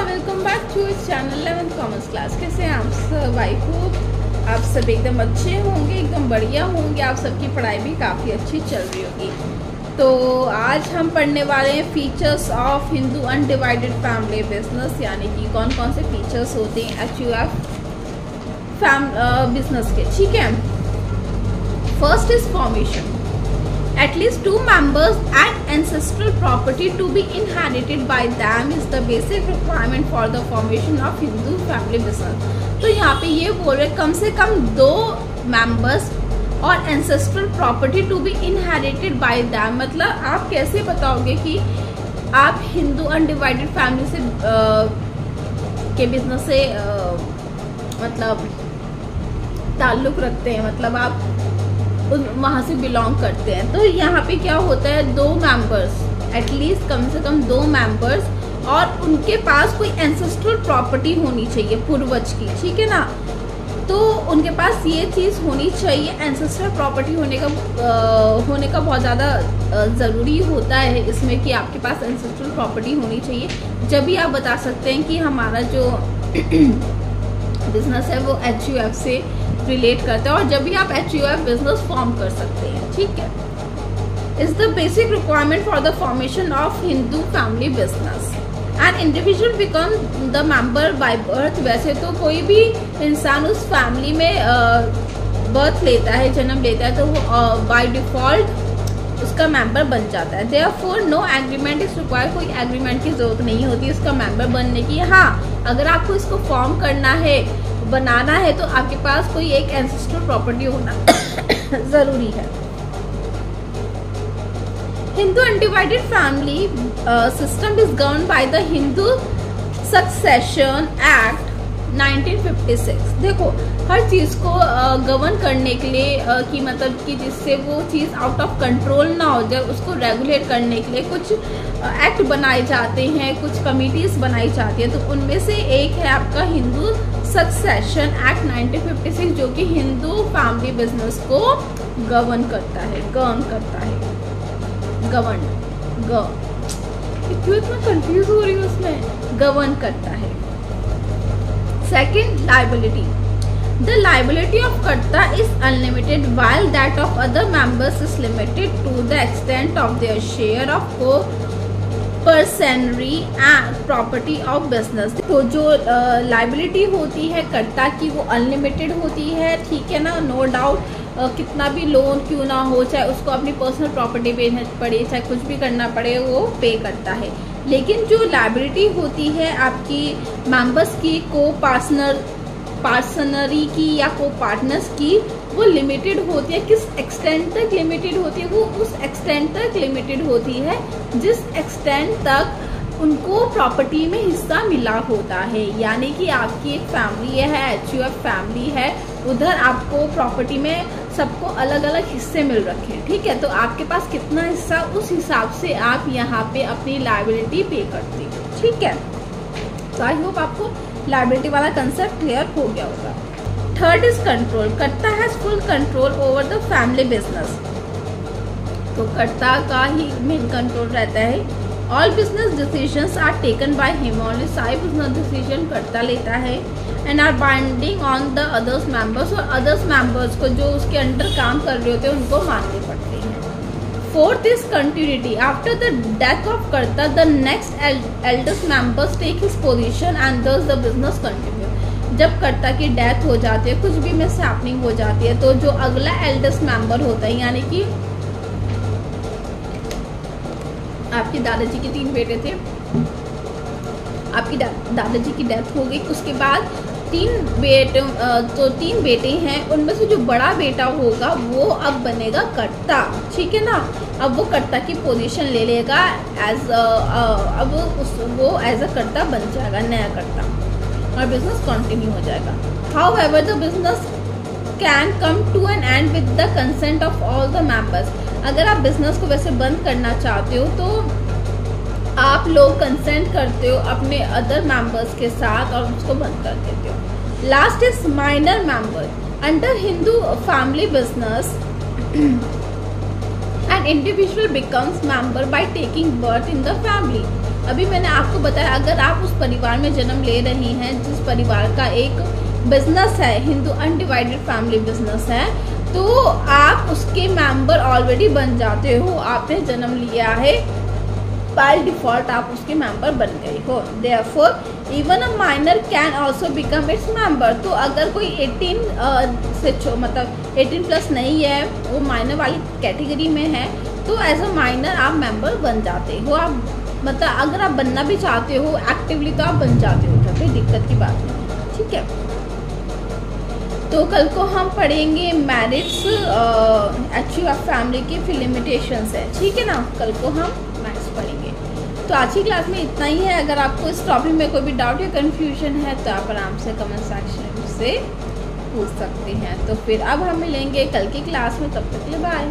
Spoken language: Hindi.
वेलकम बैक टू इस चैनल 11th कॉमर्स क्लास। कैसे हैं आप सब? आई होप आप सब एकदम अच्छे होंगे, एकदम बढ़िया होंगे। आप सबकी पढ़ाई भी काफ़ी अच्छी चल रही होगी। तो आज हम पढ़ने वाले हैं features of Hindu undivided family business, यानी कि कौन कौन से फीचर्स होते हैं HUF बिजनेस के। ठीक है, first is formation. At least 2 members and ancestral property to be inherited by them is the basic requirement for the formation of Hindu family business। तो यहाँ पे ये बोल रहे कम से कम 2 members और ancestral property to be inherited by them। मतलब आप कैसे बताओगे कि आप हिंदू अनडिवाइडेड फैमिली से के बिजनेस से मतलब ताल्लुक़ रखते हैं, मतलब आप वहाँ से बिलोंग करते हैं। तो यहाँ पे क्या होता है, 2 मेंबर्स, एटलीस्ट कम से कम 2 मेंबर्स और उनके पास कोई एंसेस्ट्रल प्रॉपर्टी होनी चाहिए पूर्वज की। ठीक है ना, तो उनके पास ये चीज़ होनी चाहिए। एंसेस्ट्रल प्रॉपर्टी होने का बहुत ज़्यादा ज़रूरी होता है इसमें कि आपके पास एंसेस्ट्रल प्रॉपर्टी होनी चाहिए। जब भी आप बता सकते हैं कि हमारा जो बिजनेस है वो HUF से रिलेट करता है, और जब भी आप HUF बिजनेस फॉर्म कर सकते हैं। ठीक है, is the basic requirement for the formation of Hindu family business. And individual become the member by birth. वैसे तो कोई भी इंसान उस फैमिली में बर्थ लेता है, जन्म लेता है, तो वो बाय डिफॉल्ट उसका मेंबर बन जाता है। Therefore no agreement is required. कोई एग्रीमेंट की जरूरत नहीं होती इसका मेंबर बनने की। हाँ, अगर आपको इसको फॉर्म करना है, बनाना है, तो आपके पास कोई एक एंसेस्ट्रल प्रॉपर्टी होना जरूरी है। Hindu undivided family system is govern by the Hindu succession act 1956। देखो, हर चीज को गवर्न करने के लिए कि मतलब कि जिससे वो चीज आउट ऑफ कंट्रोल ना हो जाए, उसको रेगुलेट करने के लिए कुछ एक्ट बनाए जाते हैं, कुछ कमिटीज बनाई जाती है। तो उनमें से एक है आपका हिंदू सक्सेशन एक्ट 1956, जो कि हिंदू फैमिली बिजनेस को गवर्न करता है। क्यों इतना कंफ्यूज हो रही हूँ उसमें? गवर्न करता है। Second, liability. The liability of Karta is unlimited, while that of other members is limited to the extent of their share of co-personary and property of business। तो जो liability होती है कर्ता की वो अनलिमिटेड होती है। ठीक है ना, नो डाउट। कितना भी लोन क्यों ना हो, चाहे उसको अपनी पर्सनल प्रॉपर्टी बेचना पड़े, चाहे कुछ भी करना पड़े, वो पे करता है। लेकिन जो लायबिलिटी होती है आपकी मेंबर्स की, पार्सनरी की या को पार्टनर्स की, वो लिमिटेड होती है। किस एक्सटेंट तक लिमिटेड होती है? वो उस एक्सटेंट तक लिमिटेड होती है जिस एक्सटेंट तक उनको प्रॉपर्टी में हिस्सा मिला होता है। यानी कि आपकी एक फैमिली है, HUF फैमिली है, उधर आपको प्रॉपर्टी में सबको अलग अलग हिस्से मिल रखे हैं। ठीक है, तो आपके पास कितना हिस्सा, उस हिसाब से आप यहाँ पे अपनी लायबिलिटी पे करते हैं। ठीक है, तो आई होप आपको लायबिलिटी वाला कंसेप्ट क्लियर हो गया होगा। Third is control. Karta has full control over the family business. तो कर्ता का ही मेन कंट्रोल रहता है। All business decisions are taken by him only. सारे बिजनेस डिसीजन करता लेता है। And are binding on the others members. और अदर्स मेंबर्स को जो उसके अंडर काम कर रहे होते हैं उनको मानने पड़ते हैं। Fourth is continuity. After the death of karta the next eldest members take his position and thus the business continue. जब कर्ता की डेथ हो जाती है, कुछ भी मिसहैपनिंग हो जाती है, तो जो अगला एल्डेस्ट मेंबर होता है, यानी कि आपके दादाजी के 3 बेटे थे, आपकी दादाजी की डेथ हो गई, उसके बाद 3 बेटे हैं, उनमें से जो बड़ा बेटा होगा वो अब बनेगा कर्ता। ठीक है ना, अब वो कर्ता की पोजीशन ले लेगा वो एज अ कर्ता बन जाएगा, नया कर्ता, और बिजनेस कंटिन्यू हो जाएगा। However the business can come to an end with the consent of all the members. अगर आप बिजनेस को वैसे बंद करना चाहते हो तो आप लोग कंसेंट करते हो अपने अदर मेंबर्स के साथ और उसको बंद कर देते हो। Last is minor member. Under Hindu family business an individual becomes member by taking birth in the family. अभी मैंने आपको बताया, अगर आप उस परिवार में जन्म ले रही हैं जिस परिवार का एक बिजनेस है, हिंदू अनडिवाइडेड फैमिली बिजनेस है, तो आप उसके मेंबर ऑलरेडी बन जाते हो। आपने जन्म लिया है, बाय डिफॉल्ट आप उसके मेंबर बन गए हो। Therefore even a minor can also become its member. तो अगर कोई 18 मतलब 18 प्लस नहीं है, वो माइनर वाली कैटेगरी में है, तो एज अ माइनर आप मेंबर बन जाते हो। आप मतलब अगर आप बनना भी चाहते हो एक्टिवली तो आप बन जाते हो, कोई दिक्कत की बात नहीं, ठीक है। तो कल को हम पढ़ेंगे मैरिट्स अचीव ऑफ फैमिली की फिर लिमिटेशंस है, ठीक है ना। कल को हम मैथ्स पढ़ेंगे। तो आज की क्लास में इतना ही है। अगर आपको इस टॉपिक में कोई भी डाउट या कन्फ्यूजन है तो आप आराम से कमेंट सेक्शन से पूछ सकते हैं। तो फिर अब हम मिलेंगे कल की क्लास में, तब तक के लिए बाय।